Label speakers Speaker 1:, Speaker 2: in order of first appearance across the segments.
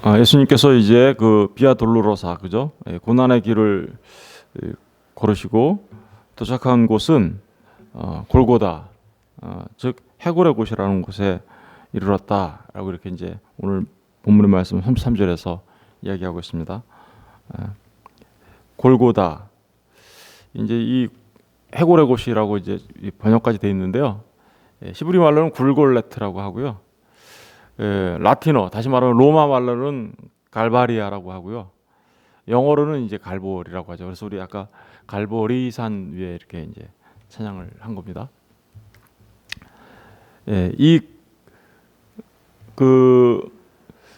Speaker 1: 예수님께서 이제 그 비아 돌로로사, 그죠? 고난의 길을 걸으시고 도착한 곳은 골고다, 즉 해골의 곳이라는 곳에 이르렀다라고 이렇게 이제 오늘 본문의 말씀 33절에서 이야기하고 있습니다. 골고다, 이제 이 해골의 곳이라고 이제 번역까지 되어 있는데요. 히브리 말로는 굴골레트라고 하고요. 라틴어, 다시 말하면 로마 말로는 갈바리아라고 하고요. 영어로는 이제 갈보리라고 하죠. 그래서 우리 아까 갈보리산 위에 이렇게 이제 찬양을 한 겁니다.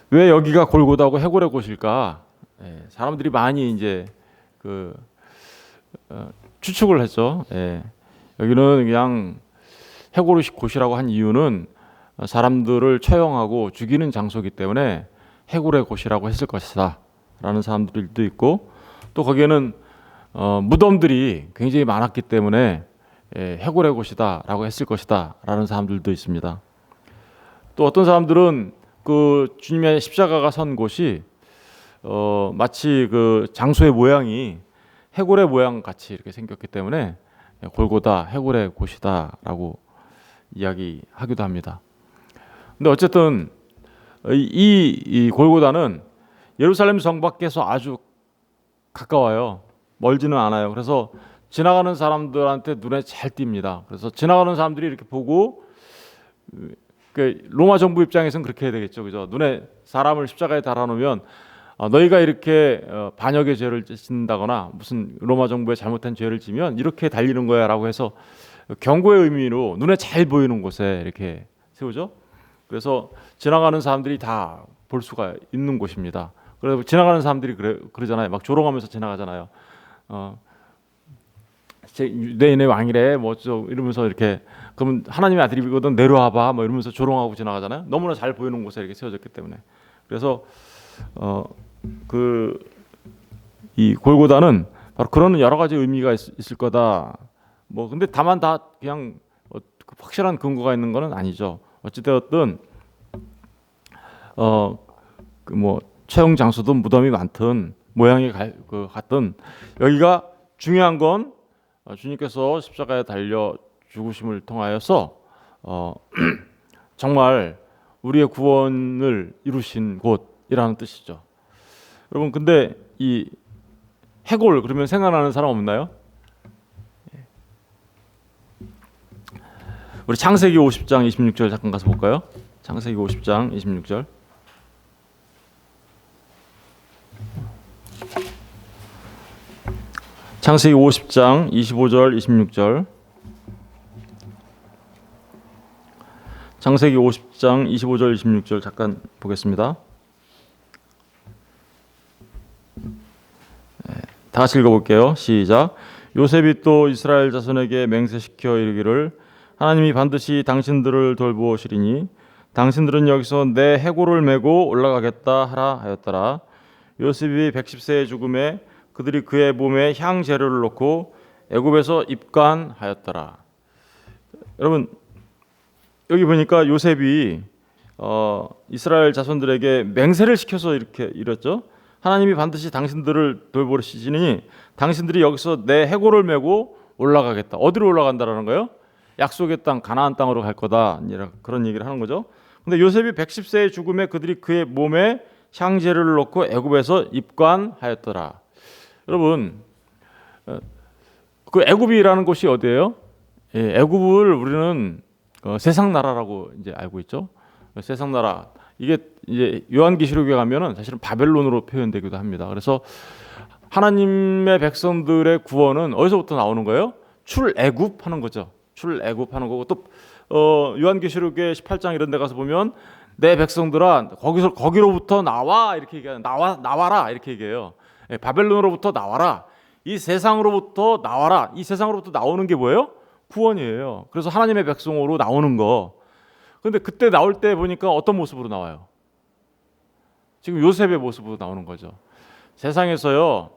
Speaker 1: 왜 여기가 골고다고 해골의 곳일까? 사람들이 많이 이제 추측을 했죠. 여기는 그냥 해골의 곳이라고 한 이유는 사람들을 처형하고 죽이는 장소이기 때문에 해골의 곳이라고 했을 것이다 라는 사람들도 있고, 또 거기에는 무덤들이 굉장히 많았기 때문에 해골의 곳이다 라고 했을 것이다 라는 사람들도 있습니다. 또 어떤 사람들은 그 주님의 십자가가 선 곳이 마치 그 장소의 모양이 해골의 모양 같이 이렇게 생겼기 때문에 골고다 해골의 곳이다 라고 이야기하기도 합니다. 근데 어쨌든 이 골고다는 예루살렘 성 밖에서 아주 가까워요. 멀지는 않아요. 그래서 지나가는 사람들한테 눈에 잘 띕니다. 그래서 지나가는 사람들이 이렇게 보고, 로마 정부 입장에서는 그렇게 해야 되겠죠, 그죠? 눈에 사람을 십자가에 달아놓으면 너희가 이렇게 반역의 죄를 짓는다거나 무슨 로마 정부에 잘못한 죄를 지면 이렇게 달리는 거야라고 해서 경고의 의미로 눈에 잘 보이는 곳에 이렇게 세우죠. 그래서 지나가는 사람들이 다 볼 수가 있는 곳입니다. 그래서 지나가는 사람들이 그러잖아요. 막 조롱하면서 지나가잖아요. 유대인의 왕이래, 뭐죠 이러면서 이렇게, 그러면 하나님의 아들이거든 내려와봐, 뭐 이러면서 조롱하고 지나가잖아요. 너무나 잘 보이는 곳에 이렇게 세워졌기 때문에. 그래서 이 골고다는 바로 그런 여러 가지 의미가 있을 거다. 뭐 근데 다만 다 그냥 확실한 근거가 있는 것은 아니죠. 어찌되었든 뭐 처형 장소든 무덤이 많든 모양이 같든 여기가 중요한 건 주님께서 십자가에 달려 죽으심을 통하여서 정말 우리의 구원을 이루신 곳이라는 뜻이죠. 여러분, 근데 이 해골 그러면 생각나는 사람 없나요? 우리 창세기 50장 26절 잠깐 가서 볼까요? 창세기 50장 26절. 창세기 50장 25절 26절. 창세기 50장 25절 26절 잠깐 보겠습니다. 다 같이 읽어볼게요. 시작. 요셉이 또 이스라엘 자손에게 맹세시켜 이르기를 하나님이 반드시 당신들을 돌보시리니 당신들은 여기서 내 해골을 메고 올라가겠다 하라 하였더라. 요셉이 110세의 죽음에 그들이 그의 몸에 향 재료를 놓고 애굽에서 입관하였더라. 여러분, 여기 보니까 요셉이 이스라엘 자손들에게 맹세를 시켜서 이렇게 이랬죠. 하나님이 반드시 당신들을 돌보시니 당신들이 여기서 내 해골을 메고 올라가겠다. 어디로 올라간다라는 거예요? 약속의 땅 가나안 땅으로 갈 거다, 그런 얘기를 하는 거죠. 근데 요셉이 110세의 죽음에 그들이 그의 몸에 향재료를 놓고 애굽에서 입관하였더라. 여러분, 그 애굽이라는 곳이 어디예요? 애굽을 우리는 세상 나라라고 이제 알고 있죠. 세상 나라, 이게 이제 요한계시록에 가면은 사실은 바벨론으로 표현되기도 합니다. 그래서 하나님의 백성들의 구원은 어디서부터 나오는 거예요? 출애굽하는 거죠. 출애굽하는 거고, 또 요한계시록의 18장 이런 데 가서 보면 내 백성들아 거기로부터 나와 이렇게 얘기해요. 나와라 이렇게 얘기해요. 바벨론으로부터 나와라. 이 세상으로부터 나와라. 이 세상으로부터 나오는 게 뭐예요? 구원이에요. 그래서 하나님의 백성으로 나오는 거. 그런데 그때 나올 때 보니까 어떤 모습으로 나와요? 지금 요셉의 모습으로 나오는 거죠. 세상에서요.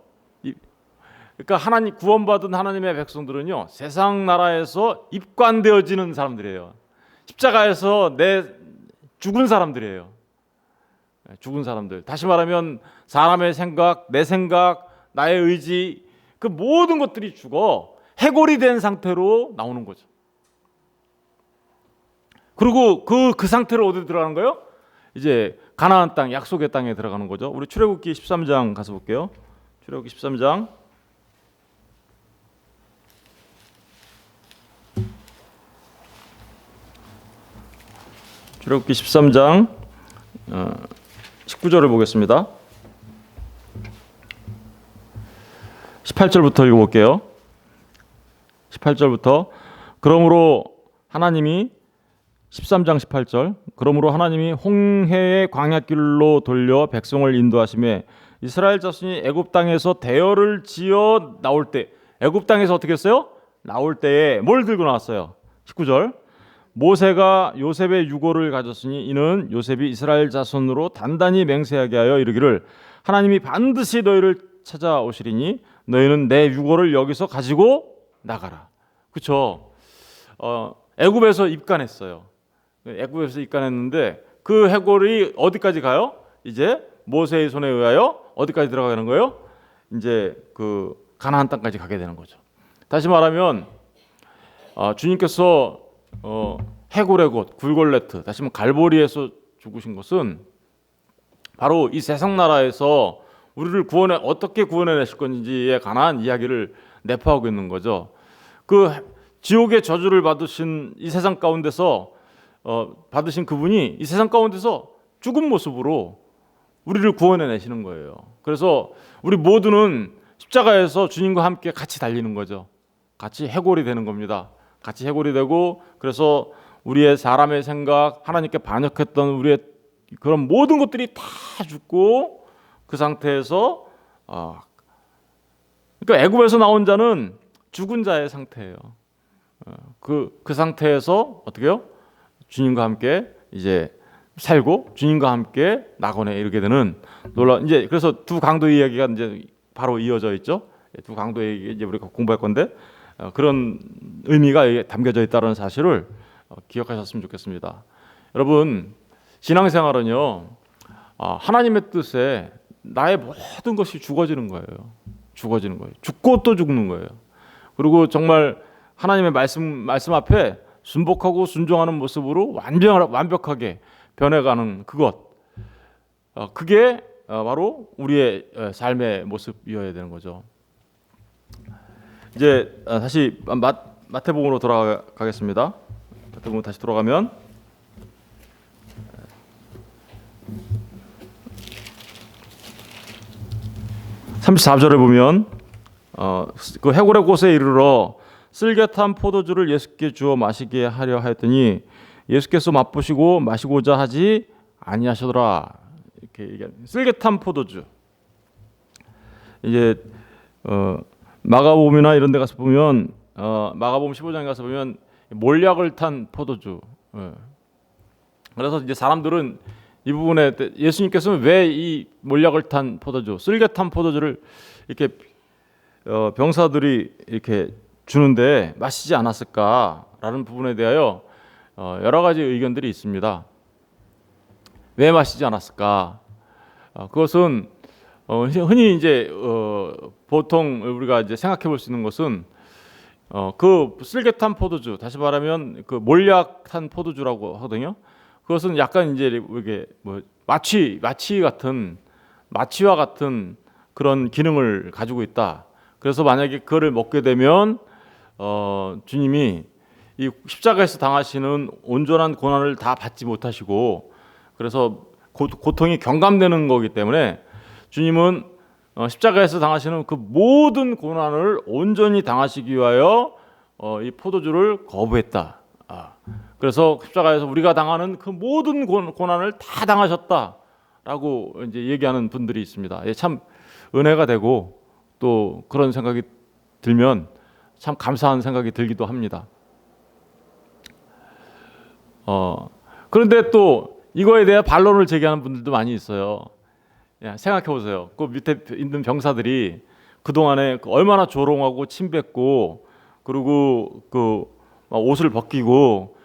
Speaker 1: 그러니까 하나님 구원받은 하나님의 백성들은요, 세상 나라에서 입관되어지는 사람들이에요. 십자가에서 죽은 사람들이에요. 죽은 사람들. 다시 말하면 사람의 생각, 내 생각, 나의 의지, 그 모든 것들이 죽어 해골이 된 상태로 나오는 거죠. 그리고 그 상태로 어디 들어가는 거예요? 이제 가나안 땅, 약속의 땅에 들어가는 거죠. 우리 출애굽기 13장 가서 볼게요. 출애굽기 13장. 출애굽기 13장 19절을 보겠습니다. 18절부터 읽어볼게요. 18절부터 그러므로 하나님이 13장 18절 그러므로 하나님이 홍해의 광야길로 돌려 백성을 인도하심에 이스라엘 자손이 애굽 땅에서 대열을 지어 나올 때 애굽 땅에서 어떻게 했어요? 나올 때에 뭘 들고 나왔어요? 19절 모세가 요셉의 유고를 가졌으니 이는 요셉이 이스라엘 자손으로 단단히 맹세하게 하여 이르기를 하나님이 반드시 너희를 찾아오시리니 너희는 내 유고를 여기서 가지고 나가라. 그렇죠? 애굽에서 입간했어요. 애굽에서 입간했는데 그 해골이 어디까지 가요? 이제 모세의 손에 의하여 어디까지 들어가는 거예요? 이제 그 가나안 땅까지 가게 되는 거죠. 다시 말하면 주님께서 해골의 곳 굴골레트 다시 말하면 갈보리에서 죽으신 것은 바로 이 세상 나라에서 우리를 어떻게 구원해내실 건지에 관한 이야기를 내포하고 있는 거죠. 그 지옥의 저주를 받으신 이 세상 가운데서 받으신 그분이 이 세상 가운데서 죽은 모습으로 우리를 구원해내시는 거예요. 그래서 우리 모두는 십자가에서 주님과 함께 같이 달리는 거죠. 같이 해골이 되는 겁니다. 같이 해골이 되고 그래서 우리의 사람의 생각, 하나님께 반역했던 우리의 그런 모든 것들이 다 죽고 그 상태에서 그러니까 애굽에서 나온 자는 죽은 자의 상태예요. 그 상태에서 어떻게요? 주님과 함께 이제 살고 주님과 함께 낙원에 이르게 되는 이제 그래서 두 강도 이야기가 이제 바로 이어져 있죠. 두 강도 얘기 이제 우리가 공부할 건데 그런 의미가 담겨져 있다는 사실을 기억하셨으면 좋겠습니다. 여러분 신앙생활은요 하나님의 뜻에 나의 모든 것이 죽어지는 거예요. 죽어지는 거예요. 죽고 또 죽는 거예요. 그리고 정말 하나님의 말씀 앞에 순복하고 순종하는 모습으로 완벽하게 변해가는 그것. 그게 바로 우리의 삶의 모습이어야 되는 거죠. 이제 다시 마태복음으로 돌아가겠습니다. 마태복음 다시 돌아가면 34절에 보면 그 해골의 곳에 이르러 쓸개탄 포도주를 예수께 주어 마시게 하려 하였더니 예수께서 맛보시고 마시고자 하지 아니하시더라. 이렇게 얘기합니다. 쓸개탄 포도주. 이제 마가복음이나 이런 데 가서 보면 마가복음 15장에 가서 보면 몰약을 탄 포도주. 그래서 이제 사람들은 이 부분에 예수님께서는 왜 이 몰약을 탄 포도주, 쓸개탄 포도주를 이렇게 병사들이 이렇게 주는데 마시지 않았을까라는 부분에 대하여 여러 가지 의견들이 있습니다. 왜 마시지 않았을까? 그것은 흔히 이제 보통 우리가 이제 생각해 볼 수 있는 것은 그 쓸개탄 포도주, 다시 말하면 그 몰약탄 포도주라고 하거든요. 그것은 약간 이제 이게 뭐 마취와 같은 그런 기능을 가지고 있다. 그래서 만약에 그거를 먹게 되면 주님이 이 십자가에서 당하시는 온전한 고난을 다 받지 못하시고 그래서 고통이 경감되는 거기 때문에 주님은 십자가에서 당하시는 그 모든 고난을 온전히 당하시기 위하여 이 포도주를 거부했다. 그래서 십자가에서 우리가 당하는 그 모든 고난을 다 당하셨다라고 이제 얘기하는 분들이 있습니다. 참 은혜가 되고 또 그런 생각이 들면 참 감사한 생각이 들기도 합니다. 그런데 또 이거에 대해 반론을 제기하는 분들도 많이 있어요. 생각해 보세요. 그 밑에 있는 병사들이 그 동안에 얼마나 조롱하고 침뱉고 그리고 그 옷을 벗기고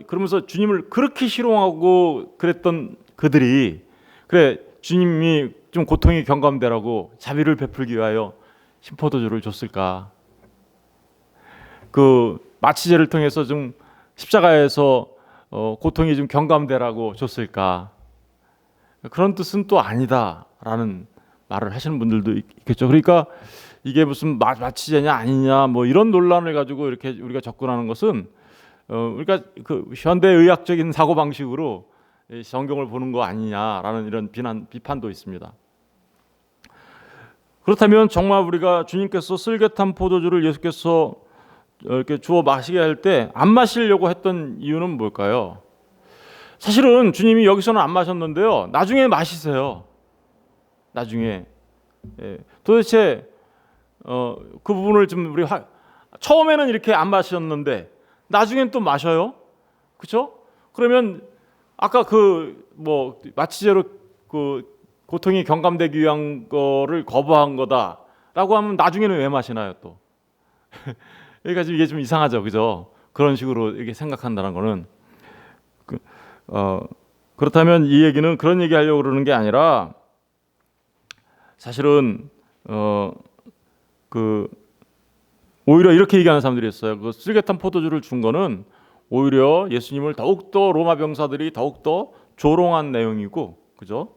Speaker 1: 그러면서 주님을 그렇게 희롱하고 그랬던 그들이 그래 주님이 좀 고통이 경감되라고 자비를 베풀기 위하여 신포도주를 줬을까? 그 마취제를 통해서 좀 십자가에서 고통이 좀 경감되라고 줬을까? 그런 뜻은 또 아니다라는 말을 하시는 분들도 있겠죠. 그러니까 이게 무슨 마취제냐 아니냐 뭐 이런 논란을 가지고 이렇게 우리가 접근하는 것은 우리가 그 현대의학적인 사고 방식으로 성경을 보는 거 아니냐라는 이런 비판도 있습니다. 그렇다면 정말 우리가 주님께서 쓸개탄 포도주를 예수께서 이렇게 주어 마시게 할 때 안 마시려고 했던 이유는 뭘까요? 사실은 주님이 여기서는 안 마셨는데요. 나중에 마시세요. 나중에 도대체 그 부분을 좀 우리 처음에는 이렇게 안 마셨는데 나중엔 또 마셔요. 그렇죠? 그러면 아까 그 뭐 마취제로 그 고통이 경감되기 위한 거를 거부한 거다라고 하면 나중에는 왜 마시나요 또? 그러니까 이게 좀 이상하죠, 그죠? 그런 식으로 이렇게 생각한다는 거는 그렇다면 이 얘기는 그런 얘기 하려고 그러는 게 아니라 사실은 그 오히려 이렇게 얘기하는 사람들이 있어요. 그 쓸개탄 포도주를 준 거는 오히려 예수님을 더욱더 로마 병사들이 더욱더 조롱한 내용이고, 그죠?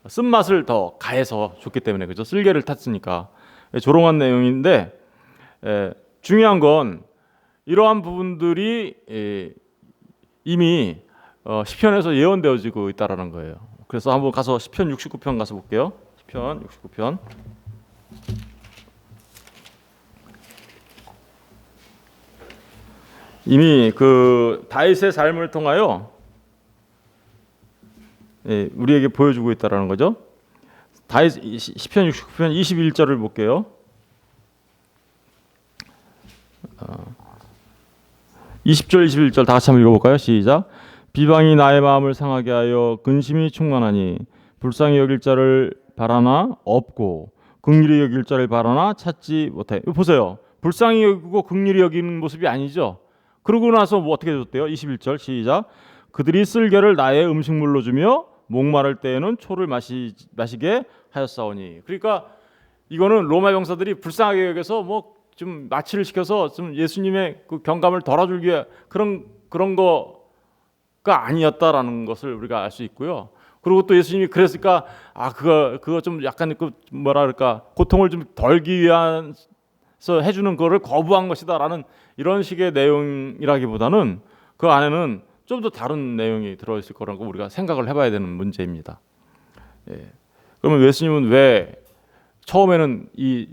Speaker 1: 쓴맛을 더 가해서 줬기 때문에, 그죠? 쓸개를 탔으니까 조롱한 내용인데 중요한 건 이러한 부분들이 이미 시편에서 예언되어지고 있다라는 거예요. 그래서 한번 가서 시편 69편 가서 볼게요. 시편 69편. 이미 그 다윗의 삶을 통하여 우리에게 보여주고 있다라는 거죠. 다윗 시편 69편 21절을 볼게요. 20절 21절 다 같이 한번 읽어볼까요? 시작. 비방이 나의 마음을 상하게 하여 근심이 충만하니 불쌍히 여길 자를 바라나 없고 긍휼히 여길 자를 바라나 찾지 못해. 이거 보세요. 불쌍히 여기고 긍휼히 여기는 모습이 아니죠. 그러고 나서 뭐 어떻게 줬대요? 21절 시작. 그들이 쓸개를 나의 음식물로 주며 목마를 때에는 초를 마시게 하였사오니. 그러니까 이거는 로마 병사들이 불쌍하게 여겨서 뭐 좀 마취를 시켜서 좀 예수님의 그 경감을 덜어주기 위해 그런 거가 아니었다라는 것을 우리가 알 수 있고요. 그리고 또 예수님이 그랬을까? 그거 좀 약간 그 뭐라 그럴까? 고통을 좀 덜기 위해서 해주는 거를 거부한 것이다라는 이런 식의 내용이라기보다는 그 안에는 좀 더 다른 내용이 들어있을 거라고 우리가 생각을 해봐야 되는 문제입니다. 그러면 예수님은 왜 처음에는 이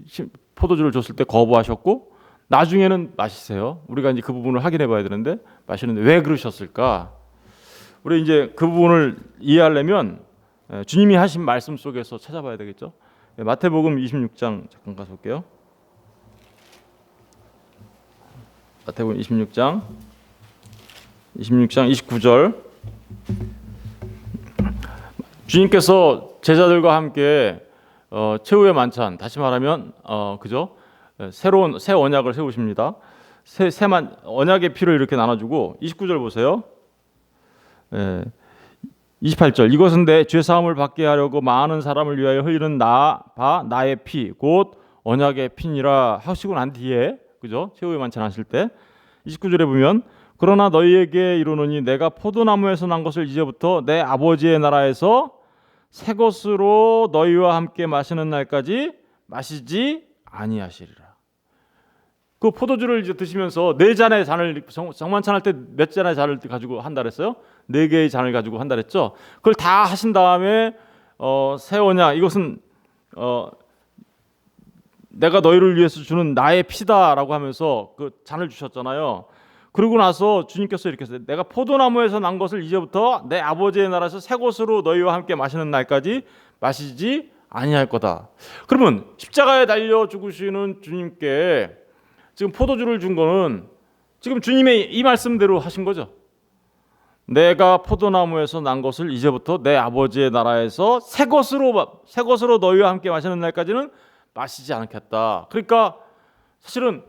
Speaker 1: 포도주를 줬을 때 거부하셨고 나중에는 마시세요? 우리가 이제 그 부분을 확인해 봐야 되는데 마시는데 왜 그러셨을까? 우리 이제 그 부분을 이해하려면 주님이 하신 말씀 속에서 찾아봐야 되겠죠. 마태복음 26장 잠깐 가서 볼게요. 마태복음 26장 29절. 주님께서 제자들과 함께 최후의 만찬, 다시 말하면 그죠? 새로운 새 언약을 세우십니다. 언약의 피를 이렇게 나눠주고 29절 보세요. 28절. 이것은 내 죄 사함을 받게 하려고 많은 사람을 위하여 흘리는 나의 피, 곧 언약의 피니라 하시고 난 뒤에, 그죠? 최후의 만찬 하실 때 29절에 보면 그러나 너희에게 이르노니 내가 포도나무에서 난 것을 이제부터 내 아버지의 나라에서 새 것으로 너희와 함께 마시는 날까지 마시지 아니하시리라. 그 포도주를 이제 드시면서 네 잔의 잔을 정만찬 할 때 몇 잔의 잔을 가지고 한다 그랬어요? 네 개의 잔을 가지고 한다 그랬죠. 그걸 다 하신 다음에 새 언약 이것은 내가 너희를 위해서 주는 나의 피다라고 하면서 그 잔을 주셨잖아요. 그러고 나서 주님께서 이렇게 했어요. 내가 포도나무에서 난 것을 이제부터 내 아버지의 나라에서 새 것으로 너희와 함께 마시는 날까지 마시지 아니할 거다. 그러면 십자가에 달려 죽으시는 주님께 지금 포도주를 준 거는 지금 주님의 이 말씀대로 하신 거죠. 내가 포도나무에서 난 것을 이제부터 내 아버지의 나라에서 새 것으로 너희와 함께 마시는 날까지는 마시지 않겠다. 그러니까 사실은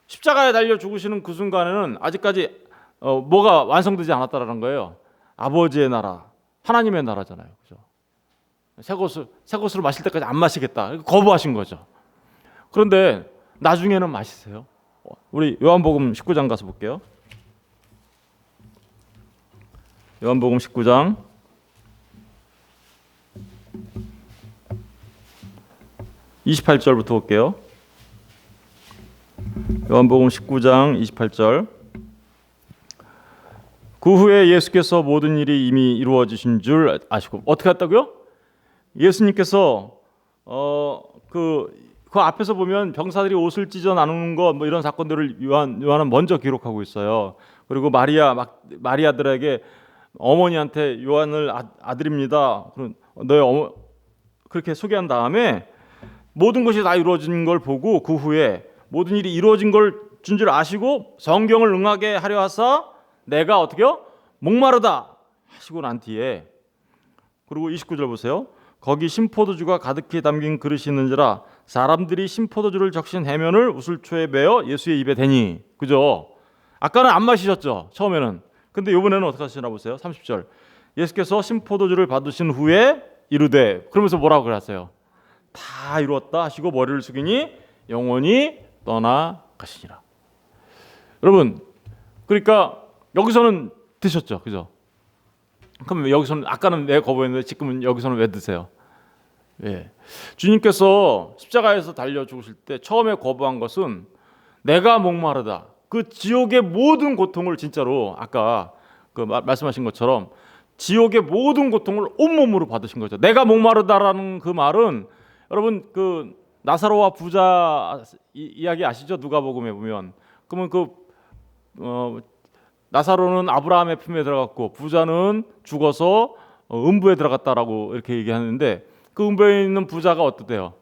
Speaker 1: 십자가에 달려 죽으시는 그 순간에는 아직까지 뭐가 완성되지 않았다라는 거예요. 아버지의 나라, 하나님의 나라잖아요, 그죠? 새 것으로 마실 때까지 안 마시겠다. 거부하신 거죠. 그런데 나중에는 마시세요. 우리 요한복음 19장 가서 볼게요. 요한복음 19장 28절부터 볼게요. 요한복음 19장 28절. 그 후에 예수께서 모든 일이 이미 이루어지신 줄 아시고 어떻게 했다고요? 예수님께서 그 앞에서 보면 병사들이 옷을 찢어 나누는 거 뭐 이런 사건들을 요한은 먼저 기록하고 있어요. 그리고 마리아들에게 어머니한테 요한을 아들입니다. 너의 어머 그렇게 소개한 다음에 모든 것이 다 이루어진 걸 보고 그 후에 모든 일이 이루어진 걸 준 줄 아시고 성경을 응하게 하려 하사 내가 어떻게요? 목마르다 하시고 난 뒤에 그리고 29절 보세요. 거기 신포도주가 가득히 담긴 그릇이 있는지라 사람들이 신포도주를 적신 해면을 우슬초에 메어 예수의 입에 대니. 그죠? 아까는 안 마시셨죠? 처음에는. 근데 이번에는 어떻게 하시나 보세요. 30절. 예수께서 신포도주를 받으신 후에 이르되 그러면서 뭐라고 그랬어요? 다 이루었다 하시고 머리를 숙이니 영원히 떠나가시니라. 여러분, 그러니까 여기서는 드셨죠, 그죠? 그럼 여기서는 아까는 왜 거부했는데 지금은 여기서는 왜 드세요? 예. 주님께서 십자가에서 달려 죽으실 때 처음에 거부한 것은 내가 목마르다. 그 지옥의 모든 고통을 진짜로 아까 그 말씀하신 것처럼 지옥의 모든 고통을 온몸으로 받으신 거죠. 내가 목마르다라는 그 말은 여러분 그 나사로와 부자 이야기 아시죠? 누가복음에 보면 그러면 나사로는 아브라함의 품에 들어갔고 부자는 죽어서 음부에 들어갔다라고 이렇게 얘기하는데 그 음부에 있는 부자가 어때요?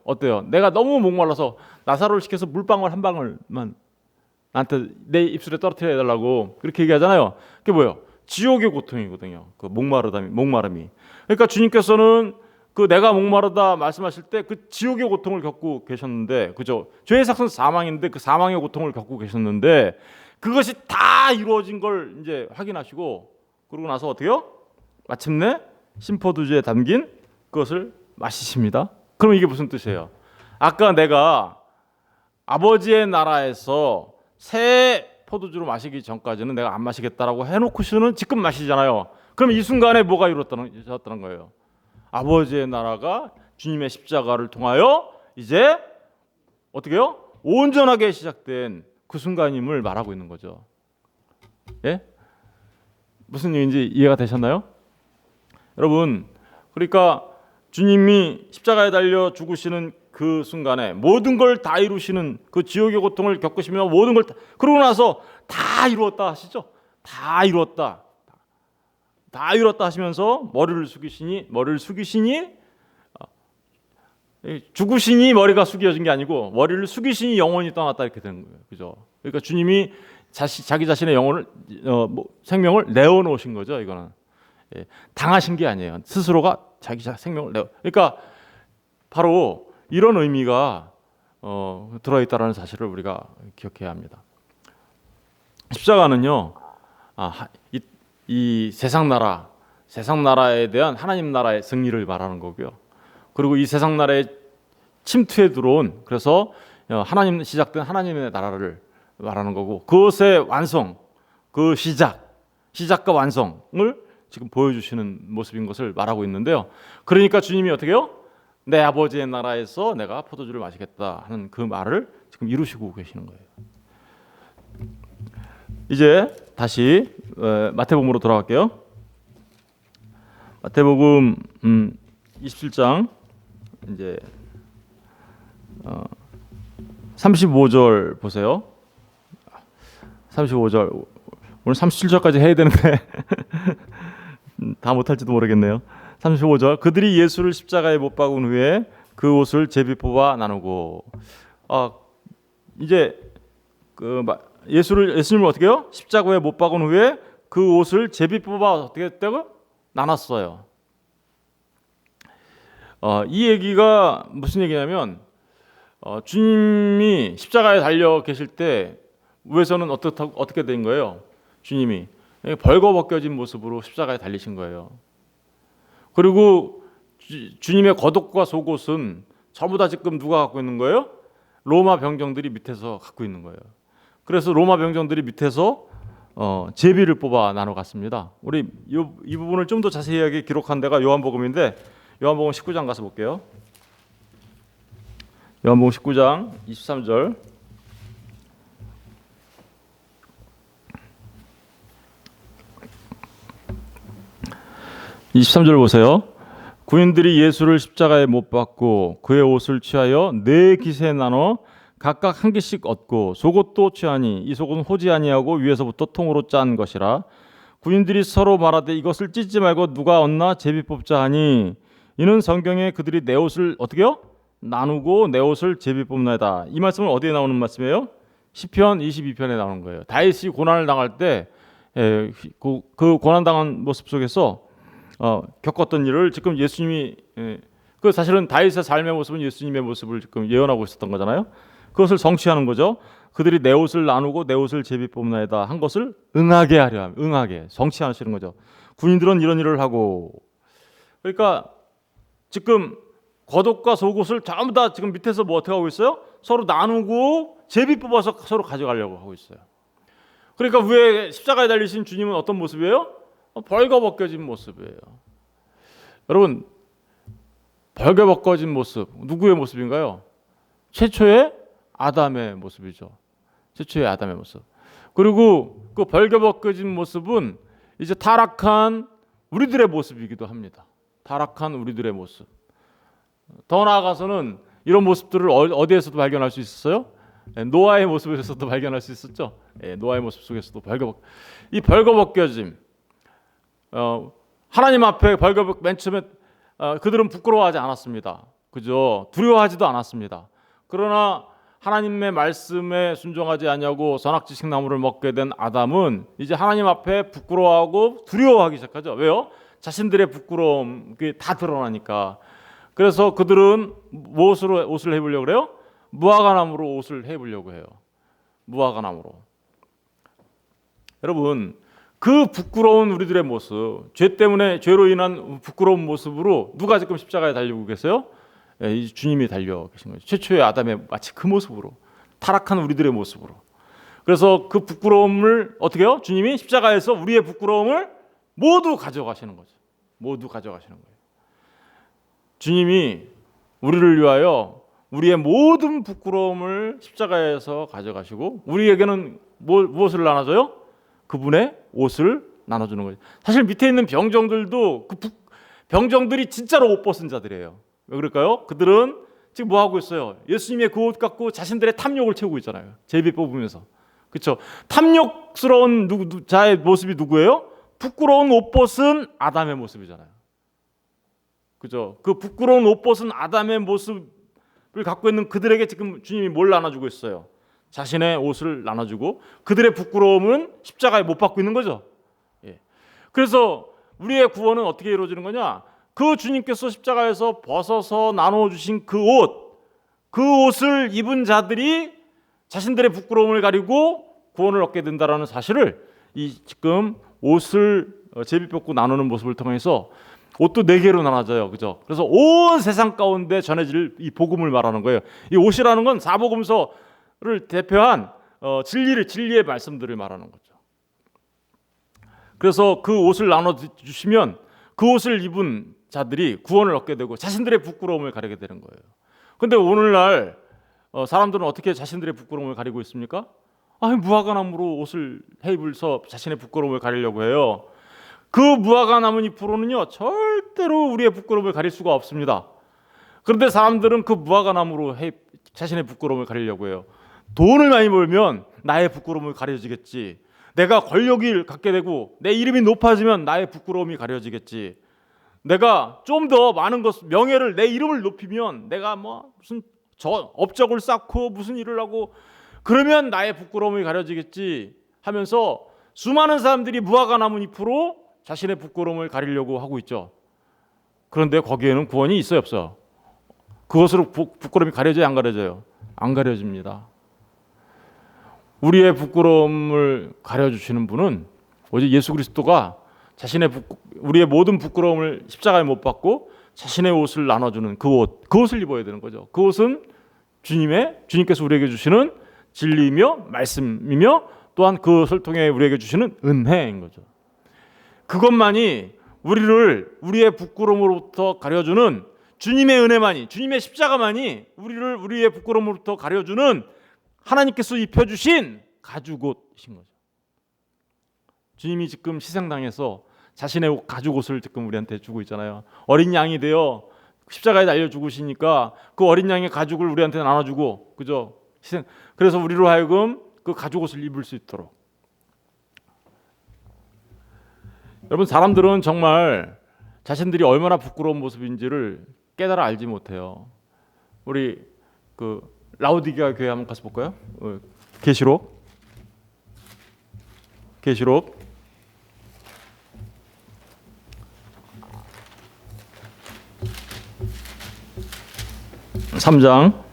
Speaker 1: 내가 너무 목말라서 나사로를 시켜서 물방울 한 방울만 나한테 내 입술에 떨어뜨려 달라고 그렇게 얘기하잖아요. 그게 뭐예요? 지옥의 고통이거든요. 그 목마름이. 그러니까 주님께서는 그 내가 목마르다 말씀하실 때 그 지옥의 고통을 겪고 계셨는데, 그죠? 죄의 삭은 사망인데 그 사망의 고통을 겪고 계셨는데 그것이 다 이루어진 걸 이제 확인하시고 그러고 나서 어떻게요? 마침내 신포도주에 담긴 그것을 마시십니다. 그럼 이게 무슨 뜻이에요? 아까 내가 아버지의 나라에서 새 포도주로 마시기 전까지는 내가 안 마시겠다라고 해놓고서는 지금 마시잖아요. 그럼 이 순간에 뭐가 이루어졌다는 거예요? 아버지의 나라가 주님의 십자가를 통하여 이제 어떻게 해요? 온전하게 시작된 그 순간임을 말하고 있는 거죠. 예? 무슨 얘기인지 이해가 되셨나요? 여러분, 그러니까 주님이 십자가에 달려 죽으시는 그 순간에 모든 걸 다 이루시는 그 지옥의 고통을 겪으시며 모든 걸 그러고 나서 다 이루었다 하시죠. 다 이루었다 하시면서 머리를 숙이시니 죽으시니 머리가 숙여진 게 아니고 머리를 숙이시니 영혼이 떠났다 이렇게 되는 거예요. 그죠? 그러니까 주님이 자기 자신의 생명을 내어놓으신 거죠. 이거는 당하신 게 아니에요. 스스로가 자기 생명을 그러니까 바로 이런 의미가 들어있다라는 사실을 우리가 기억해야 합니다. 십자가는요, 이 세상 나라에 대한 하나님 나라의 승리를 말하는 거고요. 그리고 이 세상 나라의 침투에 들어온 그래서 시작된 하나님의 나라를 말하는 거고 그것의 완성, 그 시작과 완성을 지금 보여주시는 모습인 것을 말하고 있는데요. 그러니까 주님이 어떻게 해요? 내 아버지의 나라에서 내가 포도주를 마시겠다 하는 그 말을 지금 이루시고 계시는 거예요. 이제 다시 마태복음으로 돌아갈게요. 마태복음 27장 이제 35절 보세요. 35절 오늘 37절까지 해야 되는데 다 못할지도 모르겠네요. 35절 그들이 예수를 십자가에 못 박은 후에 그 옷을 제비 뽑아 나누고 이제 예수님을 어떻게 해요? 십자가에 못 박은 후에 그 옷을 제비 뽑아 어떻게 했다고? 나눴어요. 이 얘기가 무슨 얘기냐면 주님이 십자가에 달려 계실 때 위에서는 어떻게 된 거예요? 주님이 벌거벗겨진 모습으로 십자가에 달리신 거예요. 그리고 주님의 겉옷과 속옷은 전부 다 지금 누가 갖고 있는 거예요? 로마 병정들이 밑에서 갖고 있는 거예요. 그래서 로마 병정들이 밑에서 제비를 뽑아 나눠 갔습니다. 우리 이 부분을 좀 더 자세하게 기록한 데가 요한복음인데 요한복음 19장 가서 볼게요. 요한복음 19장 23절. 보세요. 군인들이 예수를 십자가에 못 박고 그의 옷을 취하여 네 깃에 나눠 각각 한 깃씩 얻고 속옷도 취하니 이 속옷은 호지 아니하고 위에서부터 통으로 짠 것이라. 군인들이 서로 말하되 이것을 찢지 말고 누가 얻나 제비 뽑자 하니 이는 성경에 그들이 내 옷을 어떻게요? 나누고 내 옷을 제비 뽑나이다. 이 말씀은 어디에 나오는 말씀이에요? 시편 22편에 나오는 거예요. 다윗이 고난을 당할 때 그 고난 당한 모습 속에서 겪었던 일을 지금 예수님이 그 사실은 다윗의 삶의 모습은 예수님의 모습을 지금 예언하고 있었던 거잖아요. 그것을 성취하는 거죠. 그들이 내 옷을 나누고 내 옷을 제비 뽑나이다 한 것을 응하게 하려 함, 응하게 성취하시는 거죠. 군인들은 이런 일을 하고, 그러니까 지금 겉옷과 속옷을 전부 다 지금 밑에서 뭐 어떻게 하고 있어요? 서로 나누고 제비 뽑아서 서로 가져가려고 하고 있어요. 그러니까 위에 십자가에 달리신 주님은 어떤 모습이에요? 벌거벗겨진 모습이에요. 여러분, 벌거벗겨진 모습 누구의 모습인가요? 최초의 아담의 모습이죠. 최초의 아담의 모습. 그리고 그 벌거벗겨진 모습은 이제 타락한 우리들의 모습이기도 합니다. 타락한 우리들의 모습. 더 나아가서는 이런 모습들을 어디에서도 발견할 수 있었어요? 노아의 모습에서도 발견할 수 있었죠. 노아의 모습 속에서도 이 벌거벗겨짐. 하나님 앞에 맨 처음에 그들은 부끄러워하지 않았습니다. 그죠? 두려워하지도 않았습니다. 그러나 하나님의 말씀에 순종하지 않냐고 선악지식 나무를 먹게 된 아담은 이제 하나님 앞에 부끄러워하고 두려워하기 시작하죠. 왜요? 자신들의 부끄러움 그게 다 드러나니까. 그래서 그들은 무엇으로 옷을 해보려고 그래요? 무화과나무로 옷을 해보려고 해요. 무화과나무로. 여러분, 그 부끄러운 우리들의 모습, 죄 때문에 죄로 인한 부끄러운 모습으로 누가 지금 십자가에 달리고 계세요? 이 주님이 달려 계신 거죠. 최초의 아담의 마치 그 모습으로, 타락한 우리들의 모습으로. 그래서 그 부끄러움을 어떻게 해요? 주님이 십자가에서 우리의 부끄러움을 모두 가져가시는 거죠. 모두 가져가시는 거예요. 주님이 우리를 위하여 우리의 모든 부끄러움을 십자가에서 가져가시고 우리에게는 무엇을 나눠줘요? 그분의 옷을 나눠주는 거예요. 사실 밑에 있는 병정들도 병정들이 진짜로 옷 벗은 자들이에요. 왜 그럴까요? 그들은 지금 뭐 하고 있어요? 예수님의 그 옷 갖고 자신들의 탐욕을 채우고 있잖아요. 제비 뽑으면서. 그렇죠? 탐욕스러운 자의 모습이 누구예요? 부끄러운 옷 벗은 아담의 모습이잖아요. 그죠? 그 부끄러운 옷 벗은 아담의 모습을 갖고 있는 그들에게 지금 주님이 뭘 나눠주고 있어요? 자신의 옷을 나눠주고 그들의 부끄러움은 십자가에 못 박고 있는 거죠. 그래서 우리의 구원은 어떻게 이루어지는 거냐? 그 주님께서 십자가에서 벗어서 나눠주신 그 옷을 입은 자들이 자신들의 부끄러움을 가리고 구원을 얻게 된다라는 사실을 이 지금 옷을 제비 뽑고 나누는 모습을 통해서 옷도 4개로 나눠져요. 그죠? 그래서 온 세상 가운데 전해질 이 복음을 말하는 거예요. 이 옷이라는 건 사복음서를 대표한 진리의 말씀들을 말하는 거죠. 그래서 그 옷을 나눠 주시면 그 옷을 입은 자들이 구원을 얻게 되고 자신들의 부끄러움을 가리게 되는 거예요. 그런데 오늘날 사람들은 어떻게 자신들의 부끄러움을 가리고 있습니까? 무화과나무로 옷을 입을서 자신의 부끄러움을 가리려고 해요. 그 무화과 나뭇잎으로는요 절대로 우리의 부끄러움을 가릴 수가 없습니다. 그런데 사람들은 그 무화과 나무로 자신의 부끄러움을 가리려고 해요. 돈을 많이 벌면 나의 부끄러움을 가려지겠지. 내가 권력을 갖게 되고 내 이름이 높아지면 나의 부끄러움이 가려지겠지. 내가 좀 더 많은 명예를 내 이름을 높이면 내가 무슨 업적을 쌓고 무슨 일을 하고 그러면 나의 부끄러움이 가려지겠지 하면서 수많은 사람들이 무화과 나뭇잎으로 자신의 부끄러움을 가리려고 하고 있죠. 그런데 거기에는 구원이 있어요, 없어요? 그것으로 부끄러움이 가려져요, 안 가려져요? 안 가려집니다. 우리의 부끄러움을 가려주시는 분은 오직 예수 그리스도가 우리의 모든 부끄러움을 십자가에 못 박고 자신의 옷을 나눠주는 그 옷을 입어야 되는 거죠. 그 옷은 주님께서 우리에게 주시는 진리이며 말씀이며 또한 그것을 통해 우리에게 주시는 은혜인 거죠. 그것만이 우리의 부끄러움으로부터 가려주는 주님의 은혜만이, 주님의 십자가만이 우리의 부끄러움으로부터 가려주는 하나님께서 입혀주신 가죽옷이신 거죠. 주님이 지금 희생당해서 자신의 가죽옷을 지금 우리한테 주고 있잖아요. 어린 양이 되어 십자가에 달려 죽으시니까 그 어린 양의 가죽을 우리한테 나눠주고, 그죠? 그래서 우리로 하여금 그 가죽옷을 입을 수 있도록. 여러분, 사람들은 정말 자신들이 얼마나 부끄러운 모습인지를 깨달아 알지 못해요. 우리 그 라우디게아 교회 한번 가서 볼까요? 계시록 3장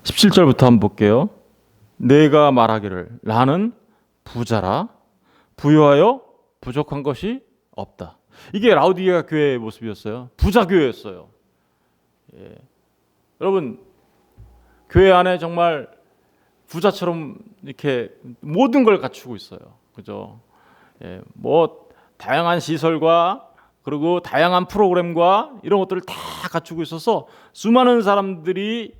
Speaker 1: 17절부터 한번 볼게요. 내가 말하기를 나는 부자라 부유하여 부족한 것이 없다. 이게 라우디게아 교회의 모습이었어요. 부자 교회였어요. 예. 여러분, 교회 안에 정말 부자처럼 이렇게 모든 걸 갖추고 있어요. 그죠? 예. 뭐 다양한 시설과 그리고 다양한 프로그램과 이런 것들을 다 갖추고 있어서 수많은 사람들이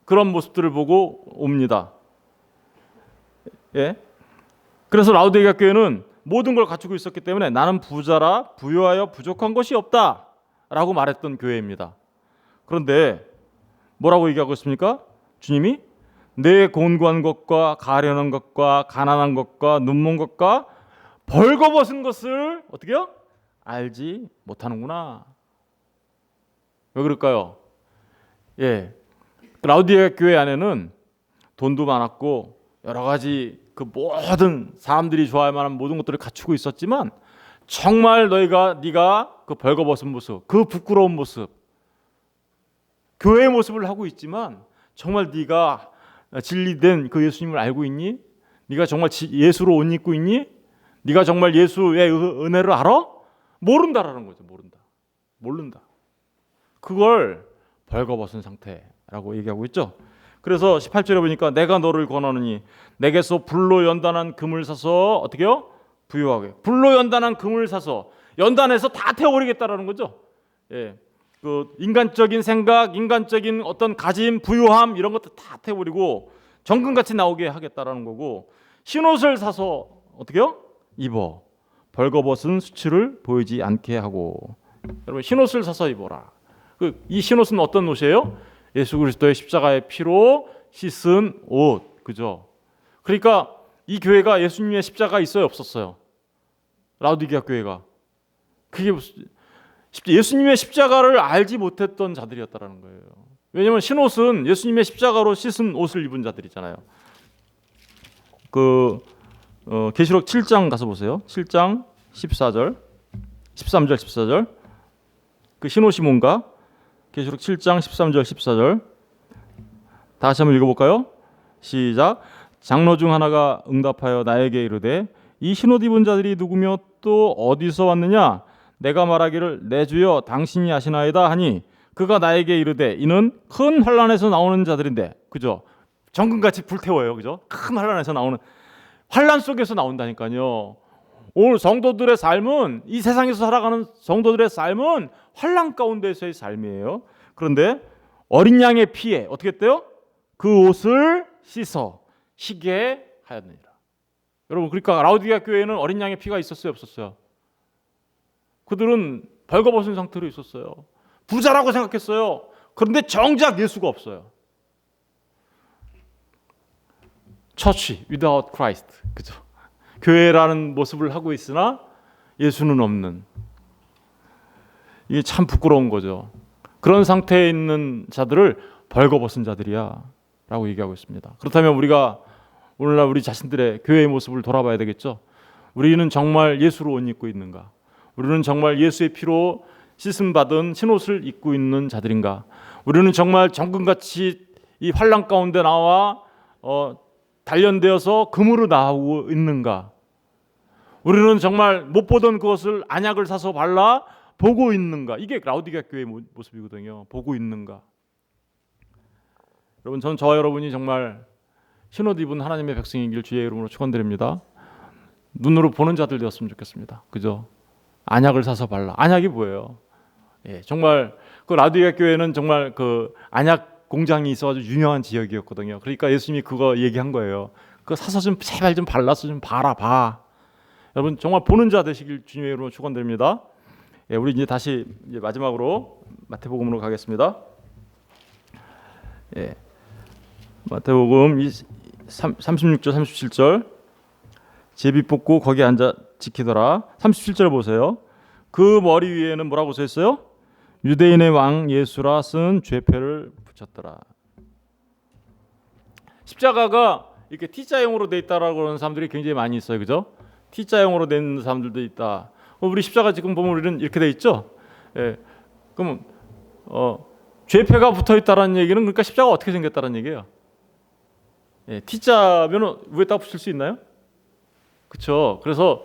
Speaker 1: 그런 모습들을 보고 옵니다. 예? 그래서 라우디게아 교회는 모든 걸 갖추고 있었기 때문에 나는 부자라 부유하여 부족한 것이 없다라고 말했던 교회입니다. 그런데 뭐라고 얘기하고 있습니까? 주님이 내 곤고한 것과 가련한 것과 가난한 것과 눈먼 것과 벌거벗은 것을 어떻게요? 알지 못하는구나. 왜 그럴까요? 예, 라우디게아 교회 안에는 돈도 많았고 여러 가지 그 모든 사람들이 좋아할 만한 모든 것들을 갖추고 있었지만 정말 네가 그 벌거벗은 모습, 그 부끄러운 모습, 교회의 모습을 하고 있지만 정말 네가 진리된 그 예수님을 알고 있니? 네가 정말 예수로 옷 입고 있니? 네가 정말 예수의 은혜를 알아? 모른다라는 거죠. 모른다. 그걸 벌거벗은 상태라고 얘기하고 있죠. 그래서 18절에 보니까 내가 너를 권하느니 내게서 불로 연단한 금을 사서 어떻게요? 부유하게. 불로 연단한 금을 사서 연단해서 다 태워버리겠다라는 거죠. 예, 그 인간적인 생각, 인간적인 어떤 가짐, 부유함 이런 것들 다 태워버리고 정금같이 나오게 하겠다라는 거고, 흰옷을 사서 어떻게요? 입어. 벌거벗은 수치를 보이지 않게 하고. 여러분, 흰옷을 사서 입어라. 이 흰옷은 어떤 옷이에요? 예수 그리스도의 십자가의 피로 씻은 옷, 그죠? 그러니까 이 교회가 예수님의 십자가 있어요, 없었어요? 라우디게아 교회가 그게 예수님의 십자가를 알지 못했던 자들이었다라는 거예요. 왜냐하면 흰옷은 예수님의 십자가로 씻은 옷을 입은 자들이잖아요. 계시록 7장 가서 보세요. 7장 13절 14절. 그 흰옷이 뭔가? 계시록 7장 13절 14절 다시 한번 읽어볼까요? 시작. 장로 중 하나가 응답하여 나에게 이르되 이 흰옷 입은 자들이 누구며 또 어디서 왔느냐? 내가 말하기를 내 주여 당신이 아시나이다 하니 그가 나에게 이르되 이는 큰 환난에서 나오는 자들인데, 그죠? 정금같이 불태워요, 그죠? 큰 환난에서 나오는, 환난 속에서 나온다니까요. 오늘 성도들의 삶은, 이 세상에서 살아가는 성도들의 삶은 환난 가운데서의 삶이에요. 그런데 어린 양의 피에 어떻게 했대요? 그 옷을 씻어 희게 하였느니라. 여러분, 그러니까 라우디게아 교회에는 어린 양의 피가 있었어요, 없었어요? 그들은 벌거벗은 상태로 있었어요. 부자라고 생각했어요. 그런데 정작 예수가 없어요. Church without Christ, 그죠? 교회라는 모습을 하고 있으나 예수는 없는. 이게 참 부끄러운 거죠. 그런 상태에 있는 자들을 벌거벗은 자들이야 라고 얘기하고 있습니다. 그렇다면 우리가 오늘날 우리 자신들의 교회의 모습을 돌아봐야 되겠죠. 우리는 정말 예수로 옷 입고 있는가? 우리는 정말 예수의 피로 씻음받은 흰옷을 입고 있는 자들인가? 우리는 정말 정금같이 이 환란 가운데 나와 단련되어서 금으로 나오고 있는가? 우리는 정말 못 보던 그것을 안약을 사서 발라 보고 있는가? 이게 라우디게아 교회의 모습이거든요. 보고 있는가? 여러분, 전 저와 여러분이 정말 신옷 입은 하나님의 백성이길 주의 이름으로 축원드립니다. 눈으로 보는 자들 되었으면 좋겠습니다. 그죠? 안약을 사서 발라. 안약이 뭐예요? 예, 정말 그 라우디게아 교회는 정말 그 안약 공장이 있어가지고 유명한 지역이었거든요. 그러니까 예수님이 그거 얘기한 거예요. 그거 사서 좀 제발 좀 발라서 좀 봐. 여러분 정말 보는 자 되시길 주님의 이름으로 축원드립니다. 예, 우리 이제 다시 이제 마지막으로 마태복음으로 가겠습니다. 예, 마태복음 36절 37절 제비 뽑고 거기 앉아 지키더라. 37절 보세요. 그 머리 위에는 뭐라고 써 있어요? 유대인의 왕 예수라 쓴 죄패를 붙였더라. 십자가가 이렇게 T자형으로 돼 있다라고 하는 사람들이 굉장히 많이 있어요. 그죠? T자형으로 된 사람들도 있다. 우리 십자가 지금 보면 우리는 이렇게 돼 있죠. 예. 그러면 죄패가 붙어 있다라는 얘기는 그러니까 십자가가 어떻게 생겼다는 얘기예요. 예. T자면은 위에다 붙일 수 있나요? 그렇죠. 그래서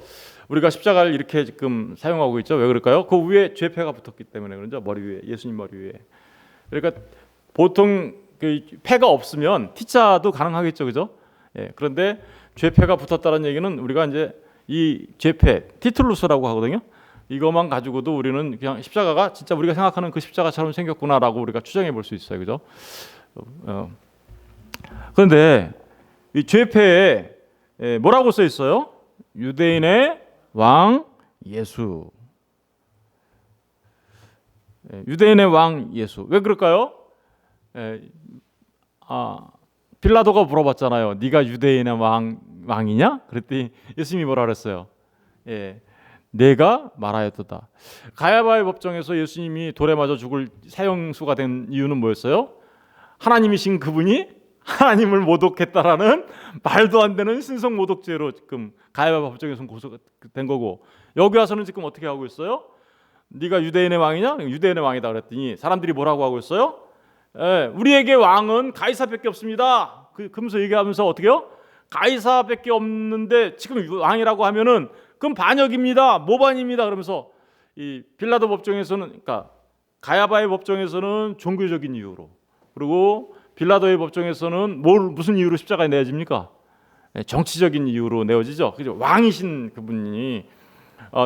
Speaker 1: 우리가 십자가를 이렇게 지금 사용하고 있죠. 왜 그럴까요? 그 위에 죄패가 붙었기 때문에 그런죠. 머리 위에, 예수님 머리 위에. 그러니까 보통 그 패가 없으면 T자도 가능하겠죠, 그죠? 예. 그런데 죄패가 붙었다는 얘기는 우리가 이제 이 죄패 티툴루스라고 하거든요. 이것만 가지고도 우리는 그냥 십자가가 진짜 우리가 생각하는 그 십자가처럼 생겼구나라고 우리가 추정해 볼 수 있어요, 그죠? 그런데 이 죄패에 뭐라고 써 있어요? 유대인의 왕 예수. 유대인의 왕 예수. 왜 그럴까요? 빌라도가 물어봤잖아요. 네가 유대인의 왕이냐? 그랬더니 예수님이 뭐라 그랬어요? 내가 말하였도다. 가야바의 법정에서 예수님이 돌에 맞아 죽을 사형수가 된 이유는 뭐였어요? 하나님이신 그분이 하나님을 모독했다라는 말도 안 되는 신성 모독죄로 지금 가야바 법정에서 고소된 거고, 여기 와서는 지금 어떻게 하고 있어요? 네가 유대인의 왕이냐? 유대인의 왕이다 그랬더니 사람들이 뭐라고 하고 있어요? 우리에게 왕은 가이사밖에 없습니다. 그러면서 얘기하면서 어떻게요? 가이사밖에 없는데 지금 왕이라고 하면은 그럼 반역입니다. 모반입니다. 그러면서 이 빌라도 법정에서는, 그러니까 가야바의 법정에서는 종교적인 이유로, 그리고 빌라도의 법정에서는 무슨 이유로 십자가에 내어집니까? 정치적인 이유로 내어지죠. 그죠? 왕이신 그분이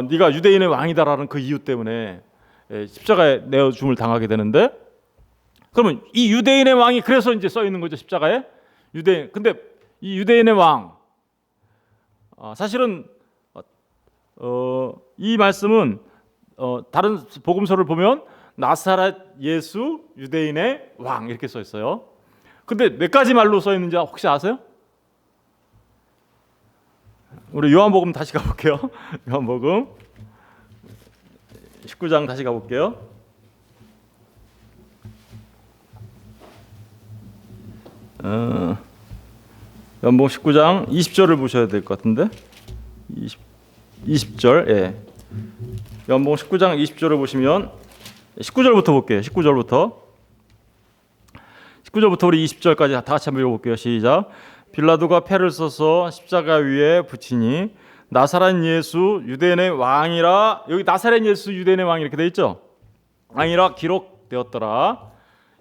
Speaker 1: 네가 유대인의 왕이다라는 그 이유 때문에 십자가에 내어줌을 당하게 되는데, 그러면 이 유대인의 왕이 그래서 이제 써 있는 거죠, 십자가에. 유대인. 근데 이 유대인의 왕, 사실은 이 말씀은 다른 복음서를 보면 나사렛 예수 유대인의 왕 이렇게 써 있어요. 근데 몇 가지 말로 써 있는지 혹시 아세요? 우리 요한복음 다시 가볼게요. 요한복음 19장 다시 가볼게요. 요한복음 19장 20절을 보셔야 될 것 같은데, 20절. 예. 요한복음 19장 20절을 보시면 19절부터 볼게요. 19절부터 우리 20절까지 다 같이 한번 읽어볼게요. 시작. 빌라도가 패를 써서 십자가 위에 붙이니 나사렛 예수 유대인의 왕이라, 여기 나사렛 예수 유대인의 왕 이렇게 돼 있죠. 왕이라 기록되었더라.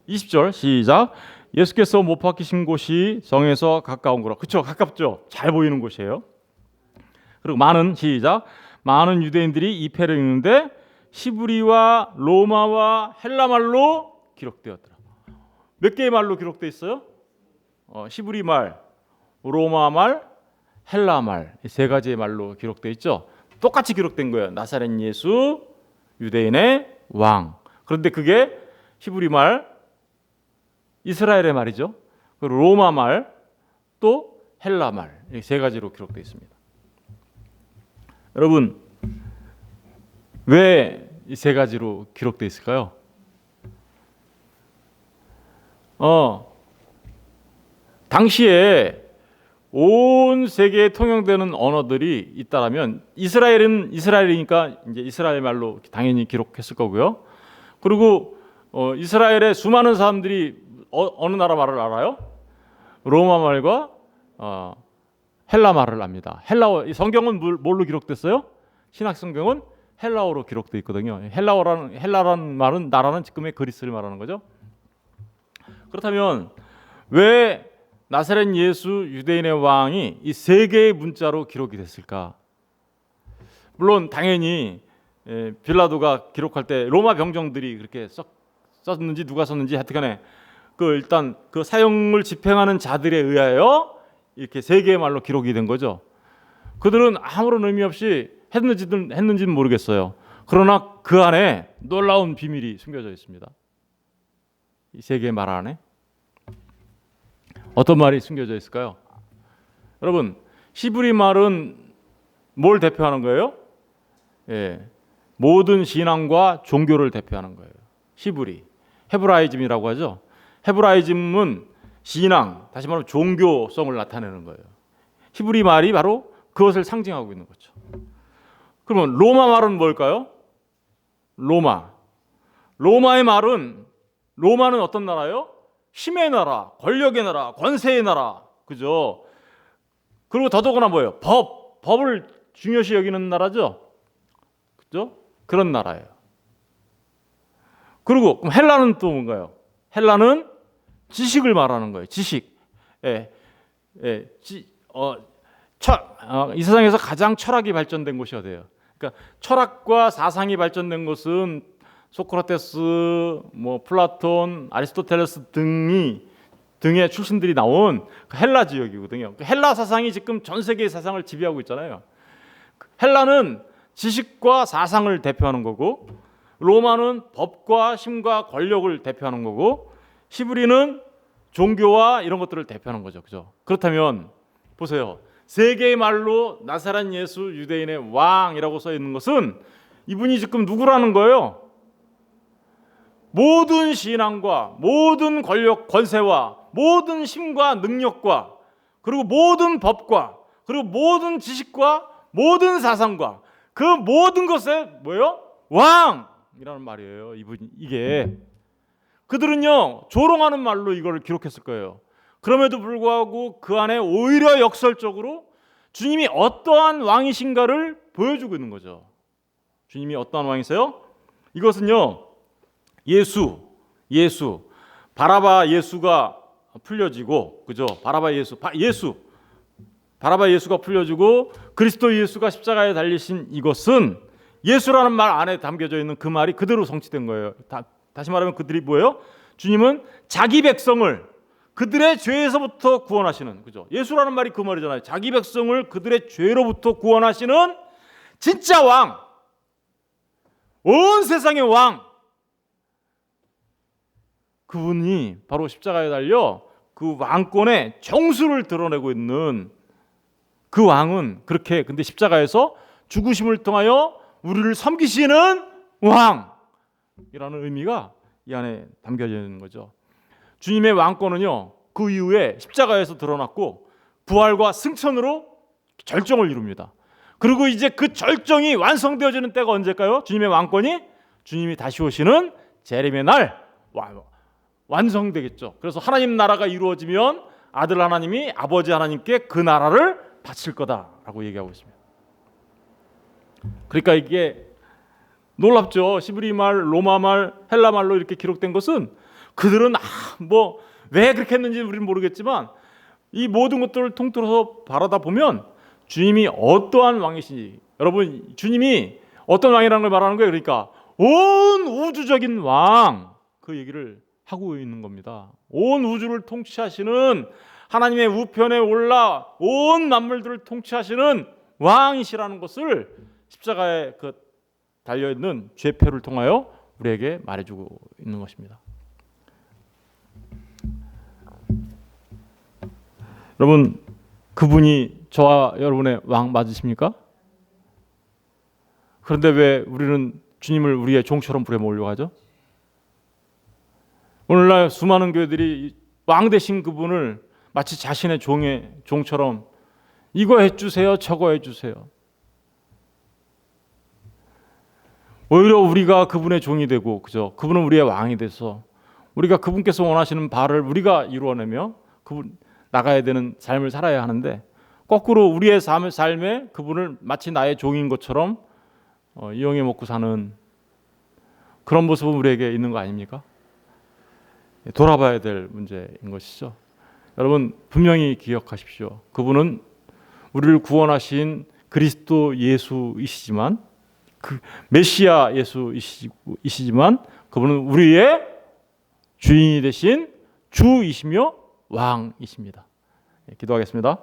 Speaker 1: 20절 시작. 예수께서 못 박히신 곳이 성에서 가까운 거라. 그렇죠, 가깝죠. 잘 보이는 곳이에요. 그리고 시작. 많은 유대인들이 이 패를 읽는데 히브리와 로마와 헬라말로 기록되었더라. 몇 개의 말로 기록되어 있어요? 히브리 말, 로마 말, 헬라 말, 이 세 가지의 말로 기록되어 있죠. 똑같이 기록된 거예요. 나사렛 예수, 유대인의 왕. 그런데 그게 히브리 말, 이스라엘의 말이죠. 그리고 로마 말, 또 헬라 말, 이 세 가지로 기록되어 있습니다. 여러분, 왜 이 세 가지로 기록되어 있을까요? 당시에 온 세계에 통용되는 언어들이 있다라면 이스라엘은 이스라엘이니까 이제 이스라엘 말로 당연히 기록했을 거고요. 그리고 이스라엘의 수많은 사람들이 어느 나라 말을 알아요? 로마 말과 헬라 말을 압니다. 헬라어, 이 성경은 뭘로 기록됐어요? 신약 성경은 헬라어로 기록되어 있거든요. 헬라라는 말은 나라는 지금의 그리스를 말하는 거죠. 그렇다면 왜 나사렛 예수 유대인의 왕이 이 세 개의 문자로 기록이 됐을까? 물론 당연히 빌라도가 기록할 때 로마 병정들이 그렇게 썼는지 누가 썼는지 하여튼간에 일단 그 사형을 집행하는 자들에 의하여 이렇게 세 개의 말로 기록이 된 거죠. 그들은 아무런 의미 없이 했는지는 모르겠어요. 그러나 그 안에 놀라운 비밀이 숨겨져 있습니다. 이 세 개의 말 안에 어떤 말이 숨겨져 있을까요? 여러분, 히브리 말은 뭘 대표하는 거예요? 모든 신앙과 종교를 대표하는 거예요. 히브리, 헤브라이즘이라고 하죠. 헤브라이즘은 신앙, 다시 말하면 종교성을 나타내는 거예요. 히브리 말이 바로 그것을 상징하고 있는 거죠. 그러면 로마 말은 뭘까요? 로마의 말은, 로마는 어떤 나라예요? 힘의 나라, 권력의 나라, 권세의 나라, 그죠? 그리고 더더구나 뭐예요? 법을 중요시 여기는 나라죠, 그죠? 그런 나라예요. 그리고 그럼 헬라는 또 뭔가요? 헬라는 지식을 말하는 거예요. 지식. 이 세상에서 가장 철학이 발전된 곳이 어디예요? 그러니까 철학과 사상이 발전된 곳은 소크라테스, 플라톤, 아리스토텔레스 등의 출신들이 나온 헬라 지역이거든요. 헬라 사상이 지금 전 세계의 사상을 지배하고 있잖아요. 헬라는 지식과 사상을 대표하는 거고, 로마는 법과 힘과 권력을 대표하는 거고, 히브리는 종교와 이런 것들을 대표하는 거죠. 그죠? 그렇다면 보세요. 세 개의 말로 나사렛 예수 유대인의 왕이라고 써 있는 것은 이분이 지금 누구라는 거예요? 모든 신앙과 모든 권력, 권세와 모든 힘과 능력과 그리고 모든 법과 그리고 모든 지식과 모든 사상과 그 모든 것에 뭐예요? 왕이라는 말이에요. 이게 그들은요 조롱하는 말로 이걸 기록했을 거예요. 그럼에도 불구하고 그 안에 오히려 역설적으로 주님이 어떠한 왕이신가를 보여주고 있는 거죠. 주님이 어떠한 왕이세요? 이것은요 예수 바라바 예수가 풀려지고, 그죠? 바라바 예수가 풀려지고 그리스도 예수가 십자가에 달리신 이것은 예수라는 말 안에 담겨져 있는 그 말이 그대로 성취된 거예요. 다시 말하면 그들이 뭐예요? 주님은 자기 백성을 그들의 죄에서부터 구원하시는, 그죠? 예수라는 말이 그 말이잖아요. 자기 백성을 그들의 죄로부터 구원하시는 진짜 왕, 온 세상의 왕, 그분이 바로 십자가에 달려 그 왕권의 정수를 드러내고 있는 그 왕은 그렇게 근데 십자가에서 죽으심을 통하여 우리를 섬기시는 왕이라는 의미가 이 안에 담겨져 있는 거죠. 주님의 왕권은요 그 이후에 십자가에서 드러났고 부활과 승천으로 절정을 이룹니다. 그리고 이제 그 절정이 완성되어지는 때가 언제일까요? 주님의 왕권이 주님이 다시 오시는 재림의 날 완성되겠죠. 그래서 하나님 나라가 이루어지면 아들 하나님이 아버지 하나님께 그 나라를 바칠 거다라고 얘기하고 있습니다. 그러니까 이게 놀랍죠. 히브리 말, 로마 말, 헬라 말로 이렇게 기록된 것은 그들은 왜 그렇게 했는지 우리는 모르겠지만 이 모든 것들을 통틀어서 바라다 보면 주님이 어떠한 왕이신지, 여러분 주님이 어떤 왕이라는 걸 말하는 거예요. 그러니까 온 우주적인 왕, 그 얘기를 하고 있는 겁니다. 온 우주를 통치하시는 하나님의 우편에 올라 온 만물들을 통치하시는 왕이시라는 것을 십자가에 달려있는 죄표를 통하여 우리에게 말해주고 있는 것입니다. 여러분, 그분이 저와 여러분의 왕 맞으십니까? 그런데 왜 우리는 주님을 우리의 종처럼 부려먹으려고 하죠? 오늘날 수많은 교회들이 왕 되신 그분을 마치 자신의 종처럼 이거 해주세요, 저거 해주세요. 오히려 우리가 그분의 종이 되고, 그죠? 그분은 우리의 왕이 돼서 우리가 그분께서 원하시는 바를 우리가 이루어내며 그분 나가야 되는 삶을 살아야 하는데, 거꾸로 우리의 삶에 그분을 마치 나의 종인 것처럼 이용해 먹고 사는 그런 모습은 우리에게 있는 거 아닙니까? 돌아봐야 될 문제인 것이죠. 여러분 분명히 기억하십시오. 그분은 우리를 구원하신 그리스도 예수이시지만, 그 메시아 예수이시지만 그분은 우리의 주인이 되신 주이시며 왕이십니다. 기도하겠습니다.